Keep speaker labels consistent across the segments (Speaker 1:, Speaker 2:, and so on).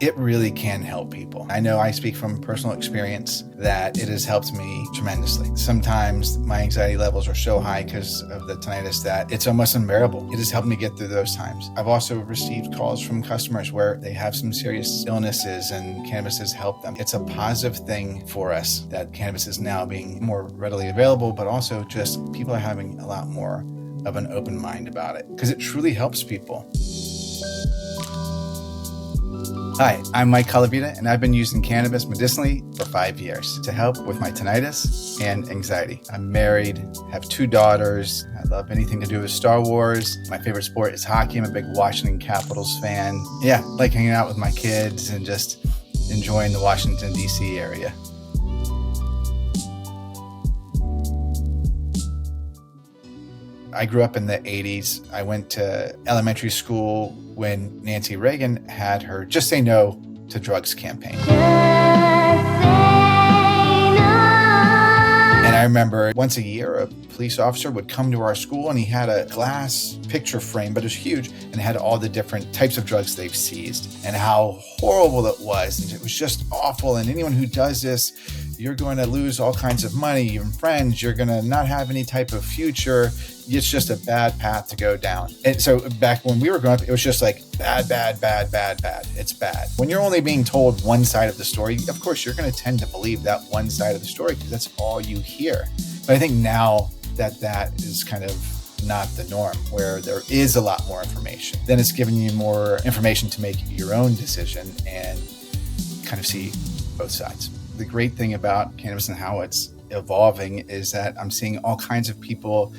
Speaker 1: it really can help people. I know I speak from personal experience that it has helped me tremendously. Sometimes my anxiety levels are so high because of the tinnitus that it's almost unbearable. It has helped me get through those times. I've also received calls from customers where they have some serious illnesses and cannabis has helped them. It's a positive thing for us that cannabis is now being more readily available, but also just people are having a lot more of an open mind about it because it truly helps people. Hi, I'm Mike Colavita, and I've been using cannabis medicinally for 5 years to help with my tinnitus and anxiety. I'm married, have 2 daughters. I love anything to do with Star Wars. My favorite sport is hockey. I'm a big Washington Capitals fan. Yeah, like hanging out with my kids and just enjoying the Washington, D.C. area. I grew up in the 80s. I went to elementary school when Nancy Reagan had her Just Say No to Drugs campaign. And I remember once a year, a police officer would come to our school and he had a glass picture frame, but it was huge, and it had all the different types of drugs they've seized and how horrible it was. And it was just awful. And anyone who does this, you're going to lose all kinds of money and friends. You're going to not have any type of future. It's just a bad path to go down. And so back when we were growing up, it was just like bad. It's bad. When you're only being told one side of the story, of course, you're going to tend to believe that one side of the story because that's all you hear. But I think now that is kind of not the norm, where there is a lot more information. Then it's giving you more information to make your own decision and kind of see both sides. The great thing about cannabis and how it's evolving is that I'm seeing all kinds of people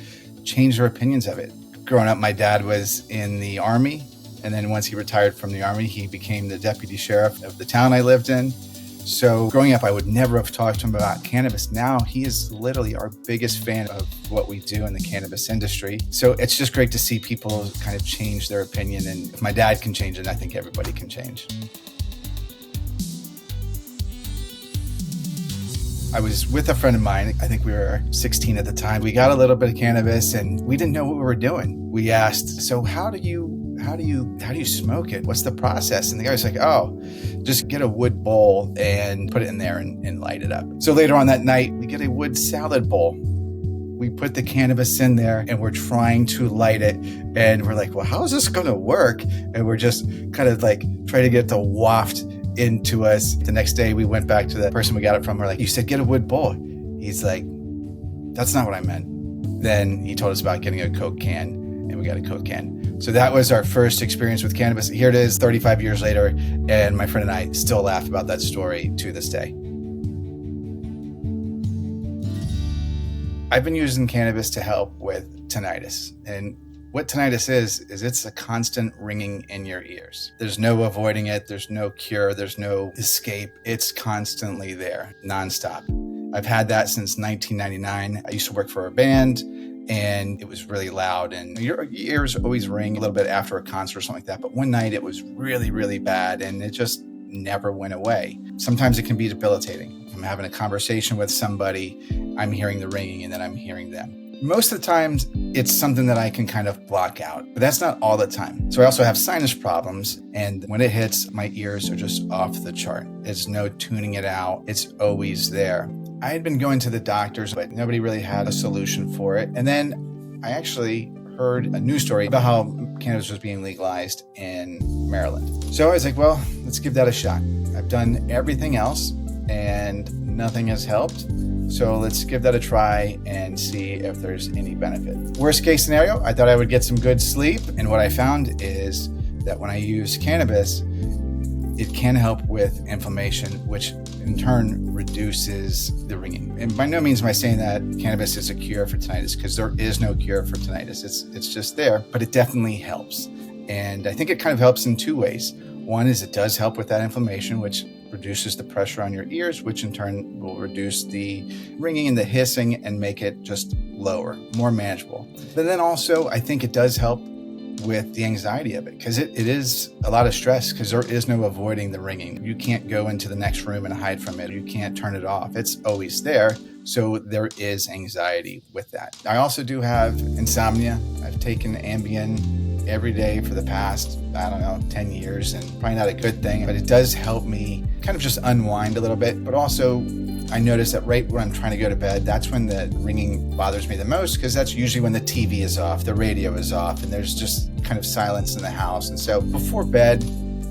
Speaker 1: change their opinions of it. Growing up, my dad was in the Army, and then once he retired from the Army, he became the deputy sheriff of the town I lived in. So growing up, I would never have talked to him about cannabis. Now he is literally our biggest fan of what we do in the cannabis industry. So it's just great to see people kind of change their opinion. And if my dad can change it, I think everybody can change. I was with a friend of mine. I think we were 16 at the time. We got a little bit of cannabis and we didn't know what we were doing. We asked, so how do you smoke it? What's the process? And the guy was like, oh, just get a wood bowl and put it in there and light it up. So later on that night, we get a wood salad bowl. We put the cannabis in there and we're trying to light it. And we're like, well, how is this going to work? And we're just kind of like trying to get it to waft into us. The next day we went back to the person we got it from. We're like, you said get a wood bowl. He's like, that's not what I meant. Then he told us about getting a Coke can, and we got a Coke can. So that was our first experience with cannabis. Here it is 35 years later, and my friend and I still laugh about that story to this day. I've been using cannabis to help with tinnitus. And what tinnitus is it's a constant ringing in your ears. There's no avoiding it. There's no cure. There's no escape. It's constantly there, nonstop. I've had that since 1999. I used to work for a band, and it was really loud. And your ears always ring a little bit after a concert or something like that. But one night it was really, really bad, and it just never went away. Sometimes it can be debilitating. I'm having a conversation with somebody, I'm hearing the ringing, and then I'm hearing them. Most of the times, it's something that I can kind of block out, but that's not all the time. So I also have sinus problems, and when it hits, my ears are just off the chart. There's no tuning it out. It's always there. I had been going to the doctors, but nobody really had a solution for it. And then I actually heard a news story about how cannabis was being legalized in Maryland. So I was like, well, let's give that a shot. I've done everything else, and nothing has helped. So let's give that a try and see if there's any benefit. Worst case scenario, I thought I would get some good sleep. And what I found is that when I use cannabis, it can help with inflammation, which in turn reduces the ringing. And by no means am I saying that cannabis is a cure for tinnitus, because there is no cure for tinnitus. It's just there, but it definitely helps. And I think it kind of helps in 2 ways. One is it does help with that inflammation, which reduces the pressure on your ears, which in turn will reduce the ringing and the hissing and make it just lower, more manageable. But then also, I think it does help with the anxiety of it, because it is a lot of stress, because there is no avoiding the ringing. You can't go into the next room and hide from it. You can't turn it off. It's always there. So there is anxiety with that. I also do have insomnia. I've taken Ambien every day for the past, 10 years, and probably not a good thing, but it does help me kind of just unwind a little bit. But also, I notice that right when I'm trying to go to bed, that's when the ringing bothers me the most, because that's usually when the TV is off, the radio is off, and there's just kind of silence in the house. And so before bed,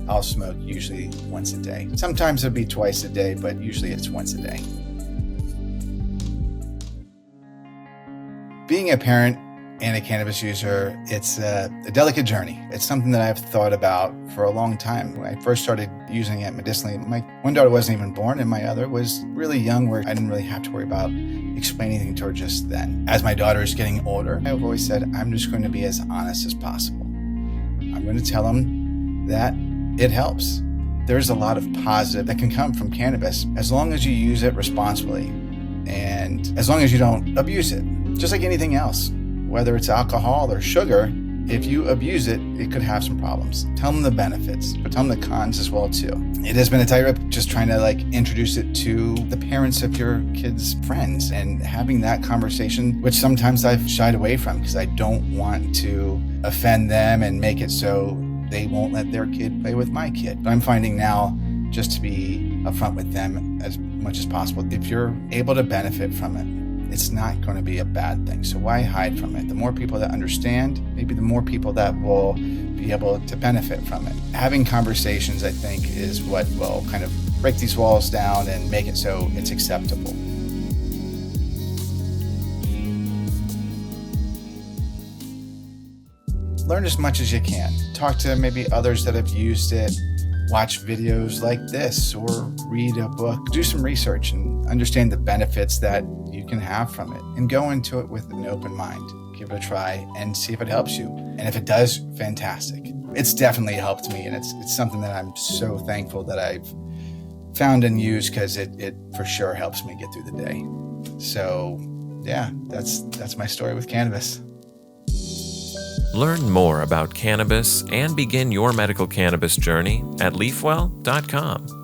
Speaker 1: I'll smoke usually once a day. Sometimes it'll be twice a day, but usually it's once a day. Being a parent and a cannabis user, it's a delicate journey. It's something that I've thought about for a long time. When I first started using it medicinally, my one daughter wasn't even born, and my other was really young, where I didn't really have to worry about explaining anything to her just then. As my daughter is getting older, I've always said, I'm just going to be as honest as possible. I'm going to tell them that it helps. There's a lot of positive that can come from cannabis as long as you use it responsibly and as long as you don't abuse it. Just like anything else, whether it's alcohol or sugar, if you abuse it, it could have some problems. Tell them the benefits, but tell them the cons as well too. It has been a tightrope just trying to introduce it to the parents of your kids' friends and having that conversation, which sometimes I've shied away from because I don't want to offend them and make it so they won't let their kid play with my kid. But I'm finding now just to be upfront with them as much as possible. If you're able to benefit from it, it's not going to be a bad thing. So why hide from it? The more people that understand, maybe the more people that will be able to benefit from it. Having conversations, I think, is what will kind of break these walls down and make it so it's acceptable. Learn as much as you can. Talk to maybe others that have used it. Watch videos like this or read a book. Do some research and understand the benefits that you can have from it, and go into it with an open mind. Give it a try and see if it helps you. And if it does, fantastic. It's definitely helped me, and it's something that I'm so thankful that I've found and used, because it for sure helps me get through the day. So yeah, that's my story with cannabis.
Speaker 2: Learn more about cannabis and begin your medical cannabis journey at leafwell.com.